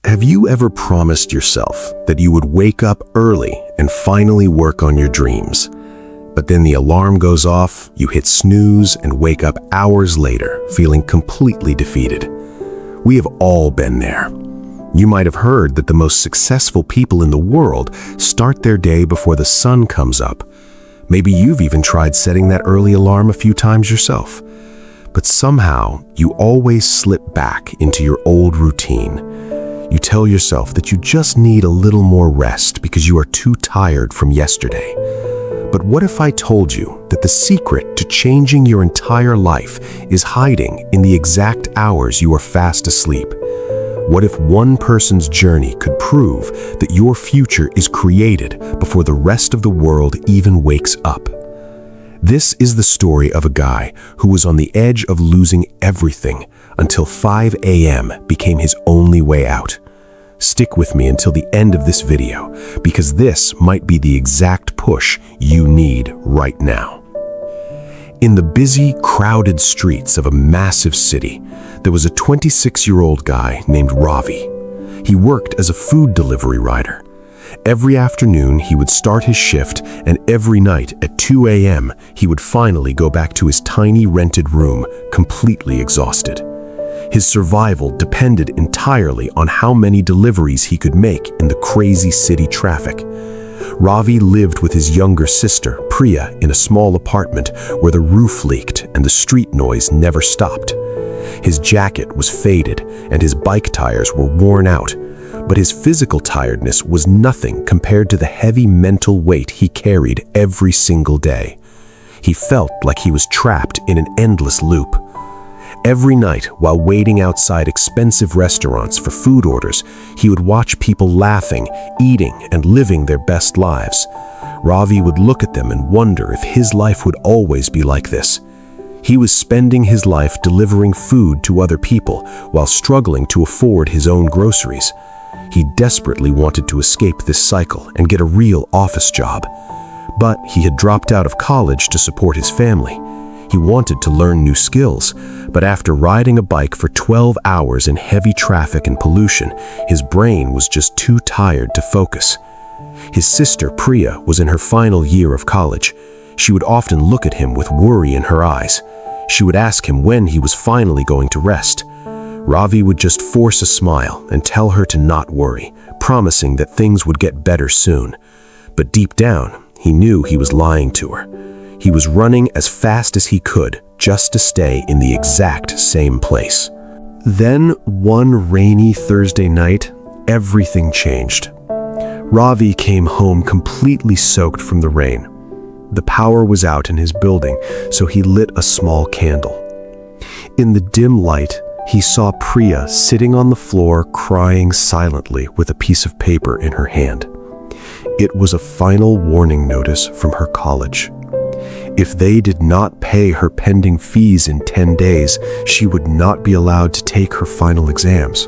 Have you ever promised yourself that you would wake up early and finally work on your dreams? But then the alarm goes off, you hit snooze, and wake up hours later feeling completely defeated. We have all been there. You might have heard that the most successful people in the world start their day before the sun comes up. Maybe you've even tried setting that early alarm a few times yourself. But somehow, you always slip back into your old routine. You tell yourself that you just need a little more rest because you are too tired from yesterday. But what if I told you that the secret to changing your entire life is hiding in the exact hours you are fast asleep? What if one person's journey could prove that your future is created before the rest of the world even wakes up? This is the story of a guy who was on the edge of losing everything until 5 a.m. became his only way out. Stick with me until the end of this video, because this might be the exact push you need right now. In the busy, crowded streets of a massive city, there was a 26-year-old guy named Ravi. He worked as a food delivery rider. Every afternoon, he would start his shift, and every night at 2 a.m., he would finally go back to his tiny rented room, completely exhausted. His survival depended entirely on how many deliveries he could make in the crazy city traffic. Ravi lived with his younger sister, Priya, in a small apartment where the roof leaked and the street noise never stopped. His jacket was faded and his bike tires were worn out, but his physical tiredness was nothing compared to the heavy mental weight he carried every single day. He felt like he was trapped in an endless loop. Every night, while waiting outside expensive restaurants for food orders, he would watch people laughing, eating, and living their best lives. Ravi would look at them and wonder if his life would always be like this. He was spending his life delivering food to other people while struggling to afford his own groceries. He desperately wanted to escape this cycle and get a real office job. But he had dropped out of college to support his family. He wanted to learn new skills, but after riding a bike for 12 hours in heavy traffic and pollution, his brain was just too tired to focus. His sister, Priya, was in her final year of college. She would often look at him with worry in her eyes. She would ask him when he was finally going to rest. Ravi would just force a smile and tell her to not worry, promising that things would get better soon. But deep down, he knew he was lying to her. He was running as fast as he could just to stay in the exact same place. Then, one rainy Thursday night, everything changed. Ravi came home completely soaked from the rain. The power was out in his building, so he lit a small candle. In the dim light, he saw Priya sitting on the floor crying silently with a piece of paper in her hand. It was a final warning notice from her college. If they did not pay her pending fees in 10 days, she would not be allowed to take her final exams.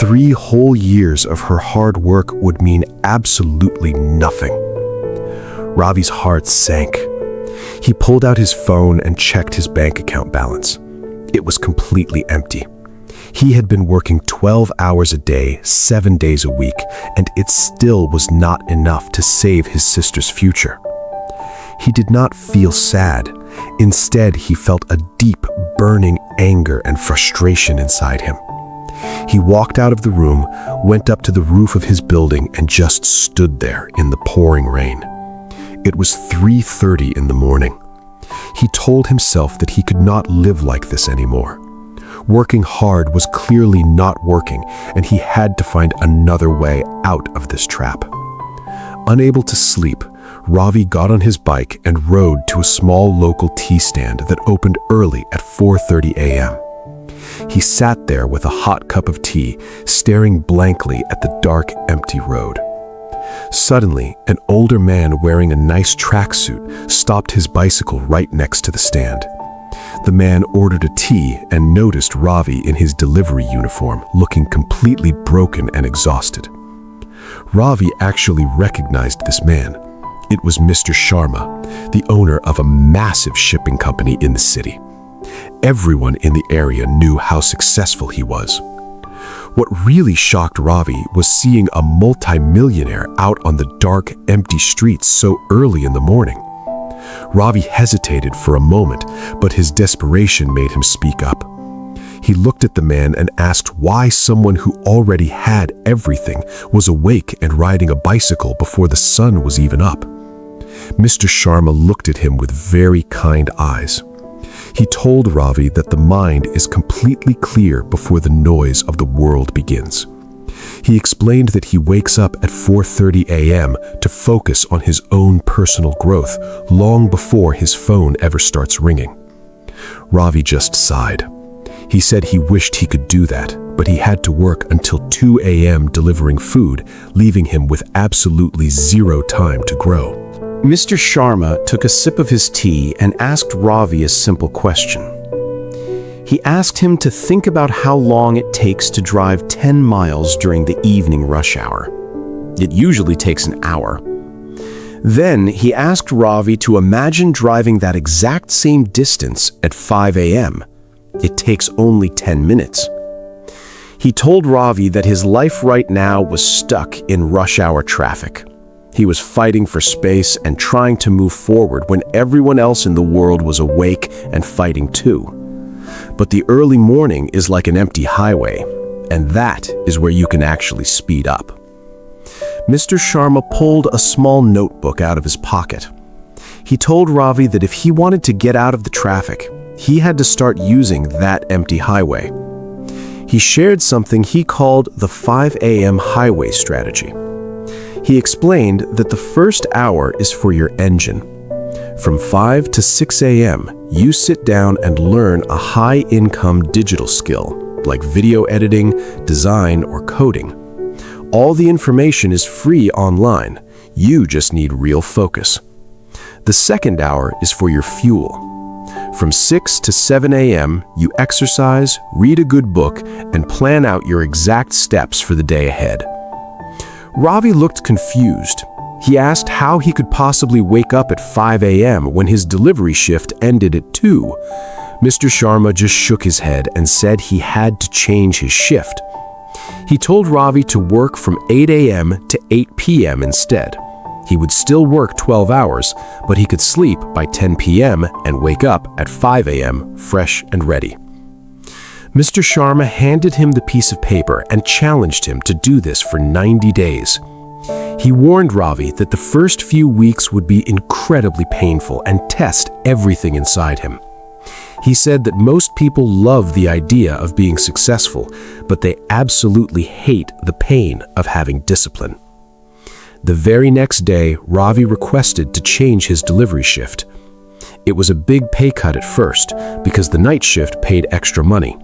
3 whole years of her hard work would mean absolutely nothing. Ravi's heart sank. He pulled out his phone and checked his bank account balance. It was completely empty. He had been working 12 hours a day, 7 days a week, and it still was not enough to save his sister's future. He did not feel sad. Instead, he felt a deep, burning anger and frustration inside him. He walked out of the room, went up to the roof of his building, and just stood there in the pouring rain. It was 3:30 in the morning. He told himself that he could not live like this anymore. Working hard was clearly not working, and he had to find another way out of this trap. Unable to sleep, Ravi got on his bike and rode to a small local tea stand that opened early at 4:30 a.m. He sat there with a hot cup of tea, staring blankly at the dark, empty road. Suddenly, an older man wearing a nice tracksuit stopped his bicycle right next to the stand. The man ordered a tea and noticed Ravi in his delivery uniform, looking completely broken and exhausted. Ravi actually recognized this man. It was Mr. Sharma, the owner of a massive shipping company in the city. Everyone in the area knew how successful he was. What really shocked Ravi was seeing a multimillionaire out on the dark, empty streets so early in the morning. Ravi hesitated for a moment, but his desperation made him speak up. He looked at the man and asked why someone who already had everything was awake and riding a bicycle before the sun was even up. Mr. Sharma looked at him with very kind eyes. He told Ravi that the mind is completely clear before the noise of the world begins. He explained that he wakes up at 4:30 a.m. to focus on his own personal growth long before his phone ever starts ringing. Ravi just sighed. He said he wished he could do that, but he had to work until 2 a.m. delivering food, leaving him with absolutely zero time to grow. Mr. Sharma took a sip of his tea and asked Ravi a simple question. He asked him to think about how long it takes to drive 10 miles during the evening rush hour. It usually takes an hour. Then he asked Ravi to imagine driving that exact same distance at 5 a.m. It takes only 10 minutes. He told Ravi that his life right now was stuck in rush hour traffic. He was fighting for space and trying to move forward when everyone else in the world was awake and fighting too. But the early morning is like an empty highway, and that is where you can actually speed up. Mr. Sharma pulled a small notebook out of his pocket. He told Ravi that if he wanted to get out of the traffic, he had to start using that empty highway. He shared something he called the 5 a.m. highway strategy. He explained that the first hour is for your engine. From 5 to 6 a.m., you sit down and learn a high-income digital skill, like video editing, design, or coding. All the information is free online. You just need real focus. The second hour is for your fuel. From 6 to 7 a.m., you exercise, read a good book, and plan out your exact steps for the day ahead. Ravi looked confused. He asked how he could possibly wake up at 5 a.m. when his delivery shift ended at 2. Mr. Sharma just shook his head and said he had to change his shift. He told Ravi to work from 8 a.m. to 8 p.m. instead. He would still work 12 hours, but he could sleep by 10 p.m. and wake up at 5 a.m. fresh and ready. Mr. Sharma handed him the piece of paper and challenged him to do this for 90 days. He warned Ravi that the first few weeks would be incredibly painful and test everything inside him. He said that most people love the idea of being successful, but they absolutely hate the pain of having discipline. The very next day, Ravi requested to change his delivery shift. It was a big pay cut at first because the night shift paid extra money.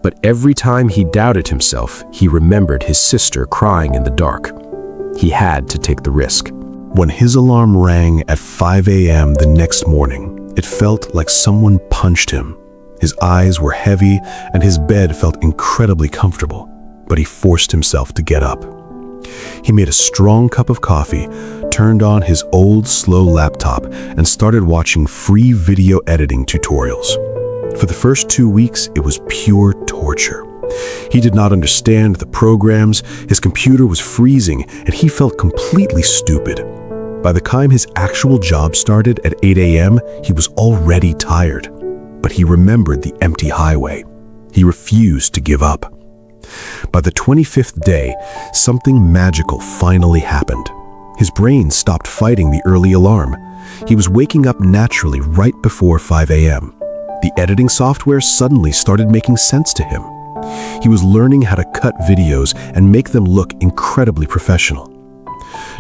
But every time he doubted himself, he remembered his sister crying in the dark. He had to take the risk. When his alarm rang at 5 a.m. the next morning, it felt like someone punched him. His eyes were heavy and his bed felt incredibly comfortable, but he forced himself to get up. He made a strong cup of coffee, turned on his old slow laptop, and started watching free video editing tutorials. For the first 2 weeks, it was pure torture. He did not understand the programs, his computer was freezing, and he felt completely stupid. By the time his actual job started at 8 a.m., he was already tired. But he remembered the empty highway. He refused to give up. By the 25th day, something magical finally happened. His brain stopped fighting the early alarm. He was waking up naturally right before 5 a.m. The editing software suddenly started making sense to him. He was learning how to cut videos and make them look incredibly professional.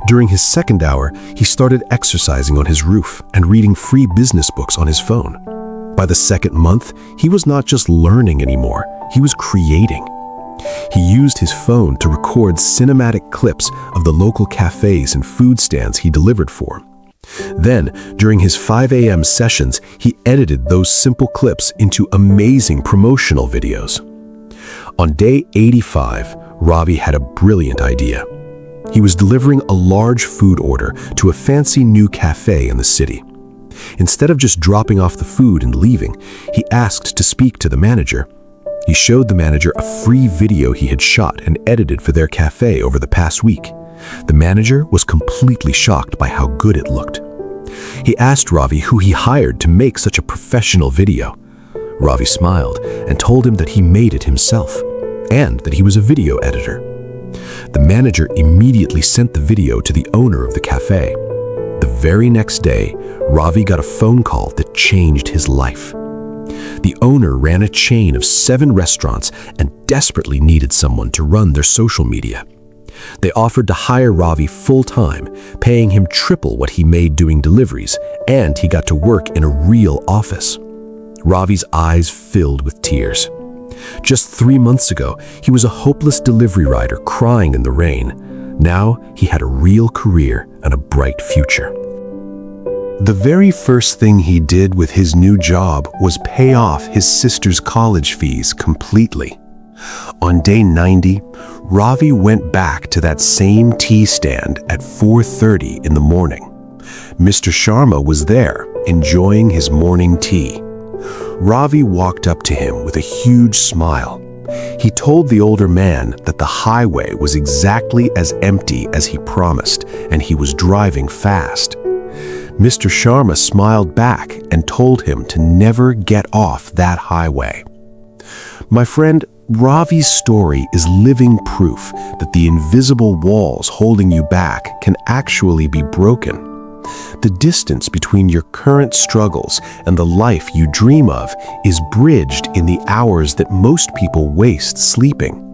During his second hour, he started exercising on his roof and reading free business books on his phone. By the second month, he was not just learning anymore, he was creating. He used his phone to record cinematic clips of the local cafes and food stands he delivered for. Then, during his 5 a.m. sessions, he edited those simple clips into amazing promotional videos. On day 85, Ravi had a brilliant idea. He was delivering a large food order to a fancy new cafe in the city. Instead of just dropping off the food and leaving, he asked to speak to the manager. He showed the manager a free video he had shot and edited for their cafe over the past week. The manager was completely shocked by how good it looked. He asked Ravi who he hired to make such a professional video. Ravi smiled and told him that he made it himself and that he was a video editor. The manager immediately sent the video to the owner of the cafe. The very next day, Ravi got a phone call that changed his life. The owner ran a chain of 7 restaurants and desperately needed someone to run their social media. They offered to hire Ravi full-time, paying him triple what he made doing deliveries, and he got to work in a real office. Ravi's eyes filled with tears. Just 3 months ago, he was a hopeless delivery rider crying in the rain. Now, he had a real career and a bright future. The very first thing he did with his new job was pay off his sister's college fees completely. On day 90, Ravi went back to that same tea stand at 4:30 in the morning. Mr. Sharma was there, enjoying his morning tea. Ravi walked up to him with a huge smile. He told the older man that the highway was exactly as empty as he promised, and he was driving fast. Mr. Sharma smiled back and told him to never get off that highway. My friend, Ravi's story is living proof that the invisible walls holding you back can actually be broken. The distance between your current struggles and the life you dream of is bridged in the hours that most people waste sleeping.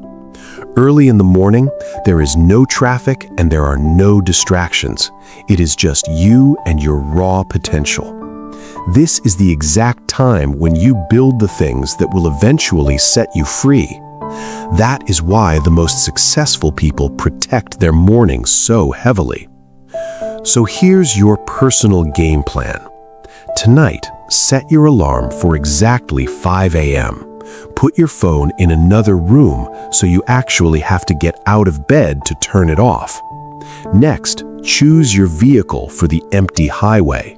Early in the morning, there is no traffic and there are no distractions. It is just you and your raw potential. This is the exact time when you build the things that will eventually set you free. That is why the most successful people protect their mornings so heavily. So here's your personal game plan. Tonight, set your alarm for exactly 5 a.m. Put your phone in another room so you actually have to get out of bed to turn it off. Next, choose your vehicle for the empty highway.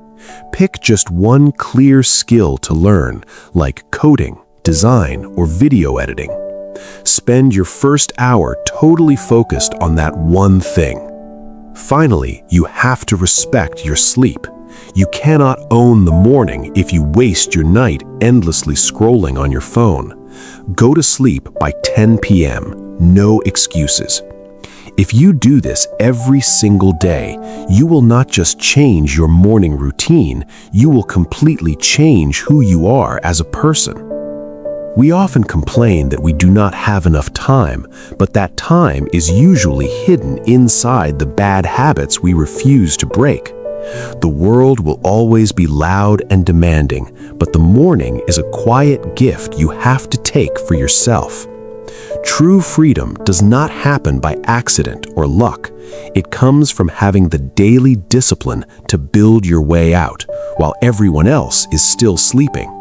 Pick just one clear skill to learn, like coding, design, or video editing. Spend your first hour totally focused on that one thing. Finally, you have to respect your sleep. You cannot own the morning if you waste your night endlessly scrolling on your phone. Go to sleep by 10 p.m. No excuses. If you do this every single day, you will not just change your morning routine, you will completely change who you are as a person. We often complain that we do not have enough time, but that time is usually hidden inside the bad habits we refuse to break. The world will always be loud and demanding, but the morning is a quiet gift you have to take for yourself. True freedom does not happen by accident or luck. It comes from having the daily discipline to build your way out, while everyone else is still sleeping.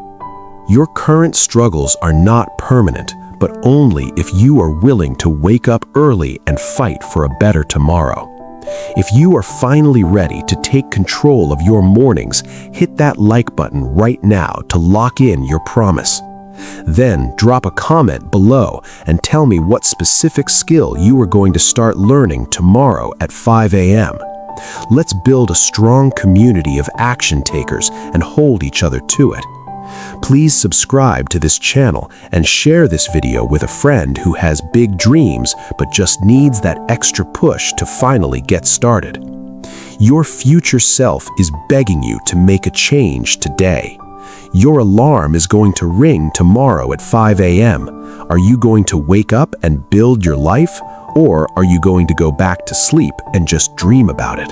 Your current struggles are not permanent, but only if you are willing to wake up early and fight for a better tomorrow. If you are finally ready to take control of your mornings, hit that like button right now to lock in your promise. Then drop a comment below and tell me what specific skill you are going to start learning tomorrow at 5 a.m. Let's build a strong community of action takers and hold each other to it. Please subscribe to this channel and share this video with a friend who has big dreams but just needs that extra push to finally get started. Your future self is begging you to make a change today. Your alarm is going to ring tomorrow at 5 a.m. Are you going to wake up and build your life, or are you going to go back to sleep and just dream about it?